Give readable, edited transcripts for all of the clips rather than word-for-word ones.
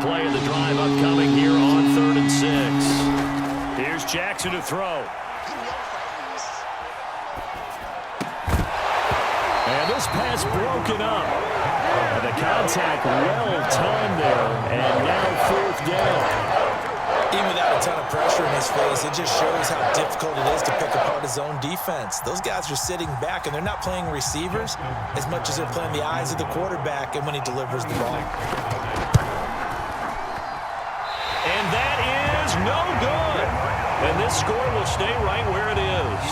play of the drive upcoming here on 3rd and 6. Here's Jackson to throw. And this pass broken up. And the contact well timed there. And now 4th down. Even without a ton of pressure in his face, it just shows how difficult it is to pick apart his own defense. Those guys are sitting back, and they're not playing receivers as much as they're playing the eyes of the quarterback and when he delivers the ball. And that is no good. And this score will stay right where it is.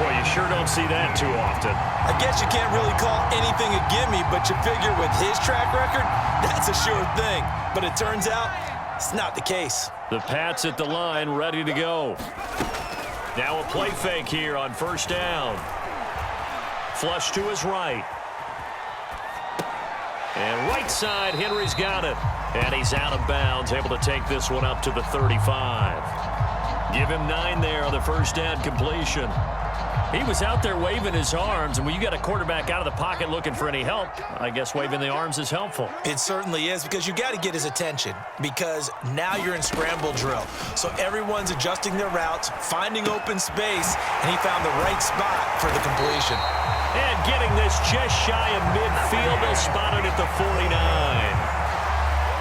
Boy, you sure don't see that too often. I guess you can't really call anything a gimme, but you figure with his track record, that's a sure thing. But it turns out it's not the case. The Pats at the line, ready to go. Now a play fake here on 1st down. Flush to his right. And right side, Henry's got it. And he's out of bounds, able to take this one up to the 35. Give him 9 there on the 1st down completion. He was out there waving his arms, and when you got a quarterback out of the pocket looking for any help, I guess waving the arms is helpful. It certainly is, because you got to get his attention, because now you're in scramble drill. So everyone's adjusting their routes, finding open space, and he found the right spot for the completion. And getting this just shy of midfield, they'll spot it at the 49.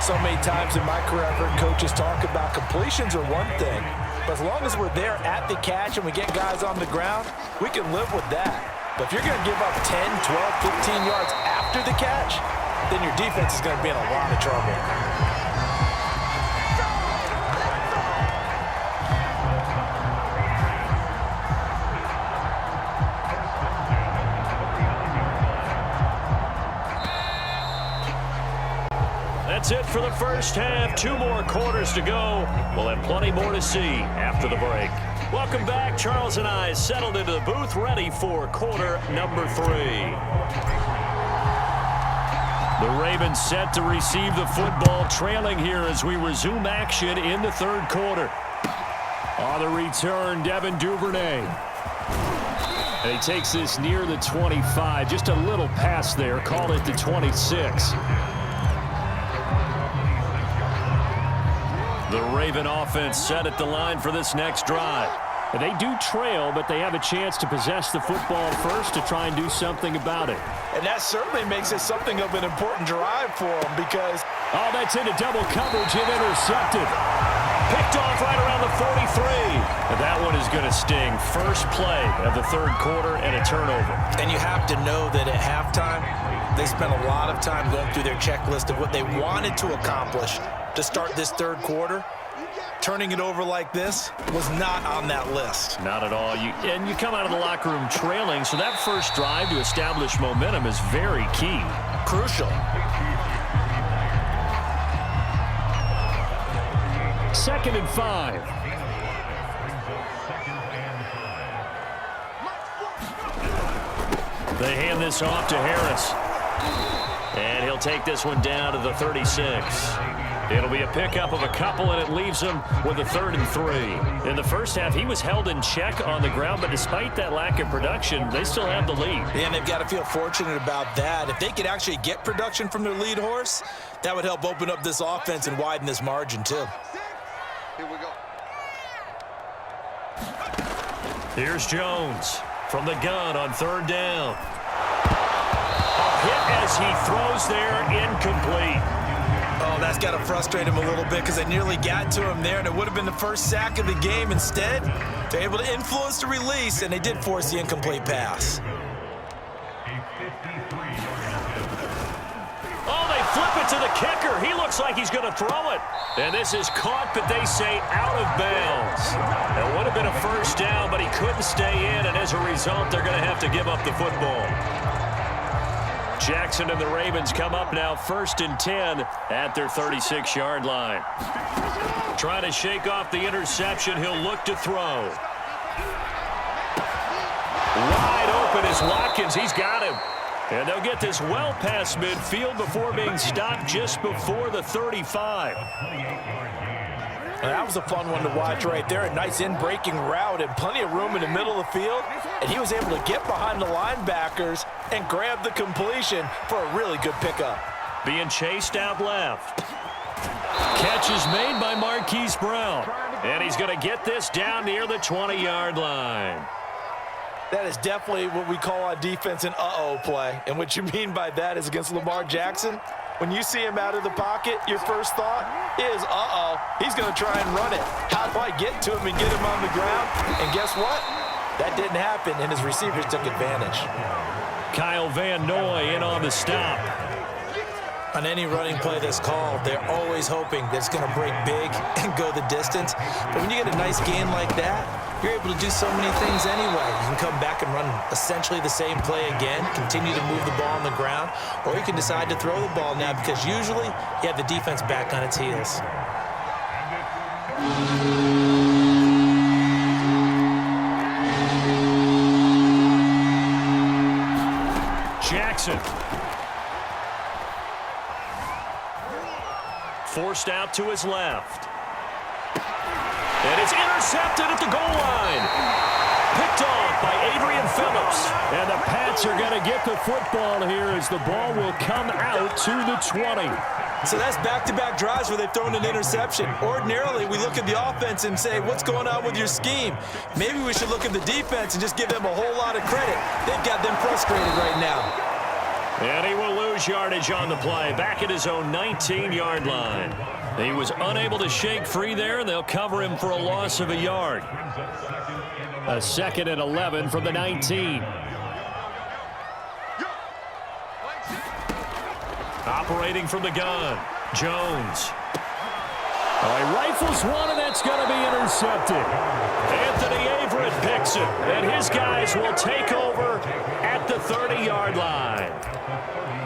So many times in my career, I've heard coaches talk about completions are one thing, but as long as we're there at the catch and we get guys on the ground, we can live with that. But if you're going to give up 10, 12, 15 yards after the catch, then your defense is going to be in a lot of trouble. That's it for the 1st half. 2 more quarters to go. We'll have plenty more to see after the break. Welcome back. Charles and I settled into the booth, ready for quarter number 3. The Ravens set to receive the football, trailing here as we resume action in the 3rd quarter. On the return, Devin Duvernay. And he takes this near the 25. Just a little pass there. Called it the 26. The Raven offense set at the line for this next drive. And they do trail, but they have a chance to possess the football first to try and do something about it. And that certainly makes it something of an important drive for them, because... Oh, that's into double coverage and intercepted. Picked off right around the 43. And that one is going to sting. First play of the 3rd quarter and a turnover. And you have to know that at halftime, they spent a lot of time going through their checklist of what they wanted to accomplish to start this 3rd quarter. Turning it over like this was not on that list. Not at all. And you come out of the locker room trailing, so that first drive to establish momentum is very key. Crucial. 2nd and 5. They hand this off to Harris. And he'll take this one down to the 36. It'll be a pickup of a couple, and it leaves him with a 3rd and 3. In the first half, he was held in check on the ground, but despite that lack of production, they still have the lead. And they've got to feel fortunate about that. If they could actually get production from their lead horse, that would help open up this offense and widen this margin, too. Here we go. Here's Jones from the gun on 3rd down. A hit as he throws there, incomplete. Oh, that's got to frustrate him a little bit, because they nearly got to him there, and it would have been the first sack of the game. Instead, they're able to influence the release, and they did force the incomplete pass. Oh, they flip it to the kicker. He looks like he's going to throw it. And this is caught, but they say out of bounds. It would have been a first down, but he couldn't stay in, and as a result, they're going to have to give up the football. Jackson and the Ravens come up now 1st and 10 at their 36-yard line. Trying to shake off the interception. He'll look to throw. Wide open is Watkins. He's got him. And they'll get this well past midfield before being stopped just before the 35. That was a fun one to watch right there. A nice in-breaking route and plenty of room in the middle of the field. And he was able to get behind the linebackers and grab the completion for a really good pickup. Being chased out left. catch is made by Marquise Brown. And he's going to get this down near the 20-yard line. That is definitely what we call on defense an uh-oh play. And what you mean by that is against Lamar Jackson, when you see him out of the pocket, your first thought is, uh-oh, he's going to try and run it. How do I get to him and get him on the ground? And guess what? That didn't happen, and his receivers took advantage. Kyle Van Noy in on the stop. On any running play that's called, they're always hoping that it's going to break big and go the distance. But when you get a nice gain like that, you're able to do so many things anyway. You can come back and run essentially the same play again, continue to move the ball on the ground, or you can decide to throw the ball now because usually you have the defense back on its heels. Jackson. Forced out to his left. And it's intercepted at the goal line. Picked off by Adrian Phillips. And the Pats are going to get the football here as the ball will come out to the 20. So that's back-to-back drives where they've thrown an interception. Ordinarily, we look at the offense and say, what's going on with your scheme? Maybe we should look at the defense and just give them a whole lot of credit. They've got them frustrated right now. And he will lose yardage on the play, back at his own 19-yard line. He was unable to shake free there, and they'll cover him for a loss of a yard. A 2nd and 11 from the 19. Operating from the gun, Jones. He rifles one, and that's going to be intercepted. Anthony Averett picks it, and his guys will take over at the 30-yard line.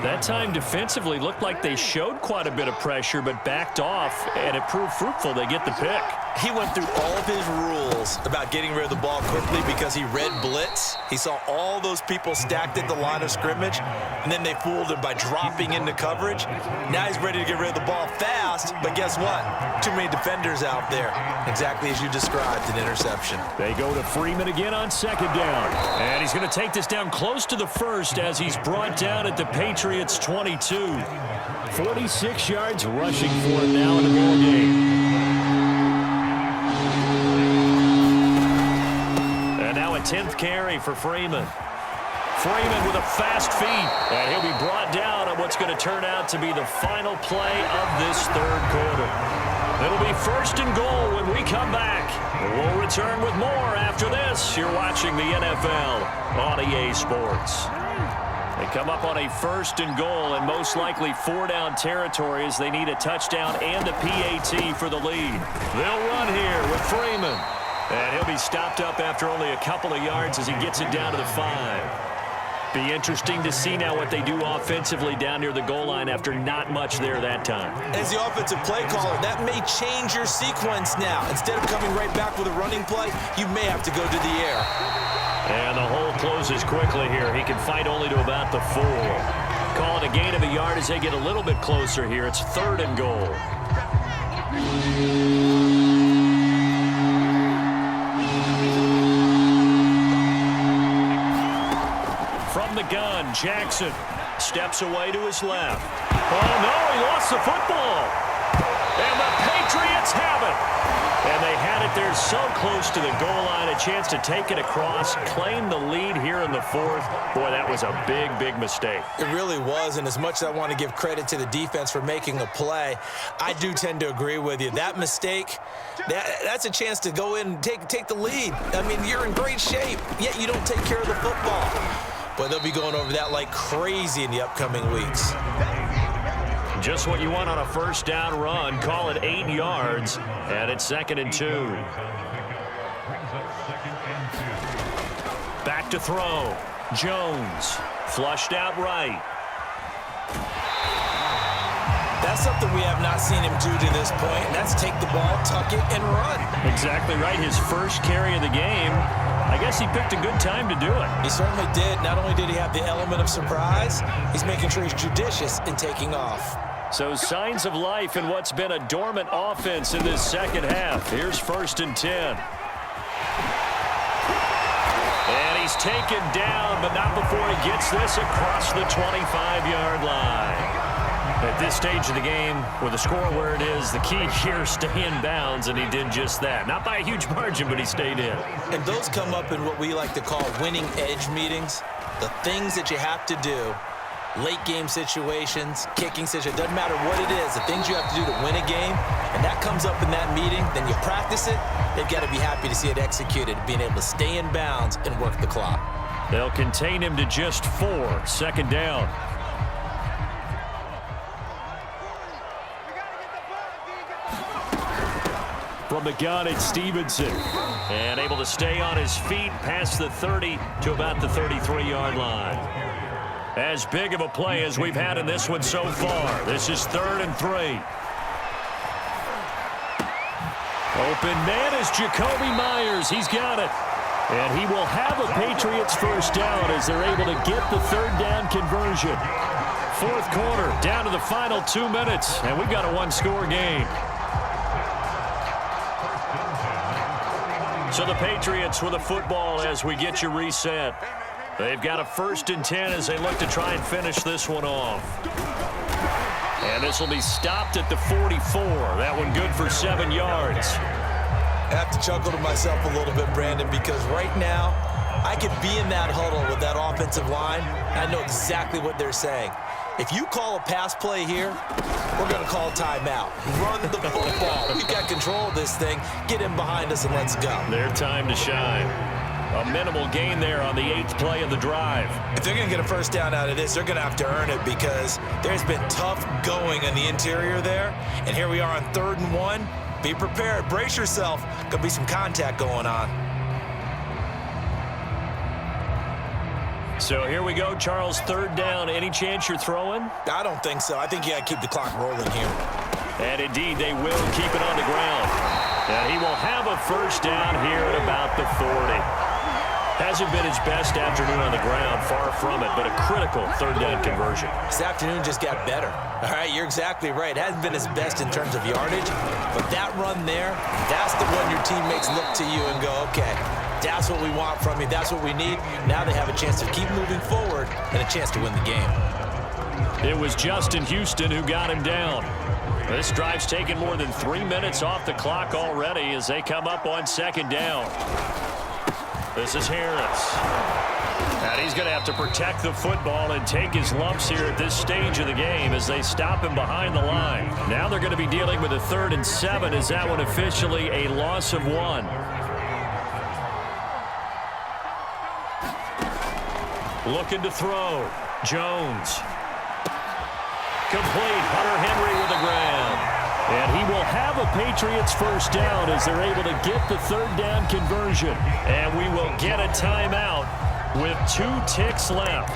That time defensively looked like they showed quite a bit of pressure but backed off, and it proved fruitful. They get the pick. He went through all of his rules about getting rid of the ball quickly because he read blitz. He saw all those people stacked at the line of scrimmage, and then they fooled him by dropping into coverage. Now he's ready to get rid of the ball fast, but guess what? Too many defenders out there. Exactly as you described, an interception. They go to Freeman again on 2nd down. And he's going to take this down close to the 1st as he's brought down at the Patriots' 22. 46 yards rushing for him now in the ball game. And now a 10th carry for Freeman. Freeman with a fast feet, and he'll be brought down on what's going to turn out to be the final play of this 3rd quarter. It'll be 1st and goal when we come back. We'll return with more after this. You're watching the NFL on EA Sports. They come up on a 1st and goal, and most likely 4-down territory as they need a touchdown and a PAT for the lead. They'll run here with Freeman. And he'll be stopped up after only a couple of yards as he gets it down to the 5. Be interesting to see now what they do offensively down near the goal line after not much there that time. As the offensive play caller, that may change your sequence now. Instead of coming right back with a running play, you may have to go to the air. And the hole closes quickly here. He can fight only to about the 4. Call it a gain of a yard as they get a little bit closer here. It's 3rd and goal. From the gun, Jackson steps away to his left. Oh, no, he lost the football. And the Patriots have it. And they had it there so close to the goal line, a chance to take it across, claim the lead here in the 4th. Boy, that was a big, big mistake. It really was, and as much as I want to give credit to the defense for making the play, I do tend to agree with you. That mistake, that's a chance to go in and take the lead. I mean, you're in great shape, yet you don't take care of the football. But they'll be going over that like crazy in the upcoming weeks. Just what you want on a 1st down run. Call it 8 yards, and it's 2nd and 2. Back to throw. Jones flushed out right. That's something we have not seen him do to this point. That's take the ball, tuck it, and run. Exactly right. His first carry of the game. I guess he picked a good time to do it. He certainly did. Not only did he have the element of surprise, he's making sure he's judicious in taking off. So signs of life in what's been a dormant offense in this 2nd half. Here's 1st and 10. And he's taken down, but not before he gets this across the 25-yard line. At this stage of the game, with the score where it is, the key here is stay in bounds, and he did just that. Not by a huge margin, but he stayed in. And those come up in what we like to call winning edge meetings. The things that you have to do, late game situations, kicking situations, doesn't matter what it is, the things you have to do to win a game, and that comes up in that meeting, then you practice it, they've got to be happy to see it executed, being able to stay in bounds and work the clock. They'll contain him to just 4, second down. From the gun, it's Stevenson. And able to stay on his feet past the 30 to about the 33-yard line. As big of a play as we've had in this one so far. This is 3rd and 3. Open man is Jacoby Myers. He's got it. And he will have a Patriots first down as they're able to get the 3rd down conversion. 4th quarter, down to the final 2 minutes. And we've got a 1-score game. So the Patriots with the football as we get you reset. They've got a 1st and 10 as they look to try and finish this one off. And this will be stopped at the 44. That one good for 7 yards. I have to chuckle to myself a little bit, Brandon, because right now I could be in that huddle with that offensive line. I know exactly what they're saying. If you call a pass play here, we're going to call timeout. Run the football. We've got control of this thing. Get in behind us and let's go. Their time to shine. A minimal gain there on the 8th play of the drive. If they're going to get a first down out of this, they're going to have to earn it because there's been tough going in the interior there. And here we are on 3rd and 1. Be prepared. Brace yourself. Going to be some contact going on. So here we go, Charles, 3rd down. Any chance you're throwing? I don't think so. I think you got to keep the clock rolling here. And indeed, they will keep it on the ground. And he will have a first down here at about the 40. Hasn't been his best afternoon on the ground, far from it, but a critical 3rd down conversion. This afternoon just got better. All right, you're exactly right. It hasn't been his best in terms of yardage, but that run there, that's the one your teammates look to you and go, okay, that's what we want from you. That's what we need. Now they have a chance to keep moving forward and a chance to win the game. It was Justin Houston who got him down. This drive's taken more than 3 minutes off the clock already as they come up on 2nd down. This is Harris. And he's going to have to protect the football and take his lumps here at this stage of the game as they stop him behind the line. Now they're going to be dealing with a 3rd and 7 as that one officially a loss of 1. Looking to throw. Jones. Complete. Hunter Henry with the ground. And he will have a Patriots first down as they're able to get the 3rd down conversion. And we will get a timeout with 2 ticks left.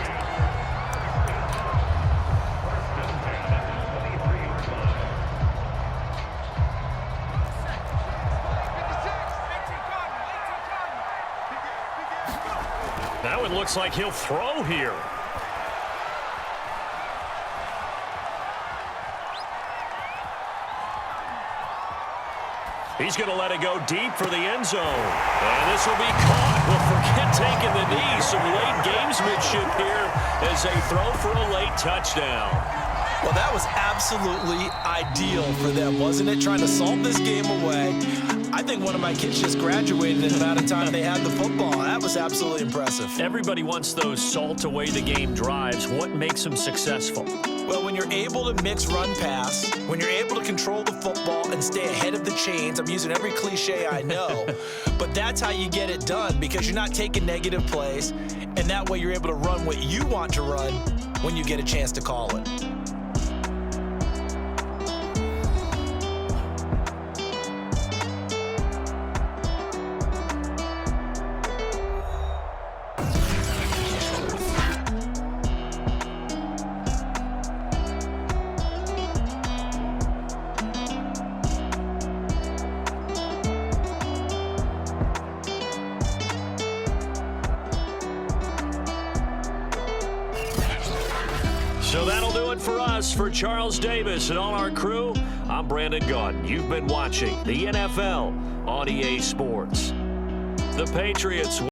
Now it looks like he'll throw here. He's going to let it go deep for the end zone. And this will be caught. Well, forget taking the knee. Some late gamesmanship here as they throw for a late touchdown. Well, that was absolutely ideal for them, wasn't it? Trying to salt this game away. I think one of my kids just graduated in the amount of time they had the football. That was absolutely impressive. Everybody wants those salt away the game drives. What makes them successful? Well, when you're able to mix run pass, when you're able to control the football and stay ahead of the chains, I'm using every cliche I know, but that's how you get it done because you're not taking negative plays, and that way you're able to run what you want to run when you get a chance to call it. So that'll do it for us. For Charles Davis and all our crew, I'm Brandon Gaudin. You've been watching the NFL on EA Sports. The Patriots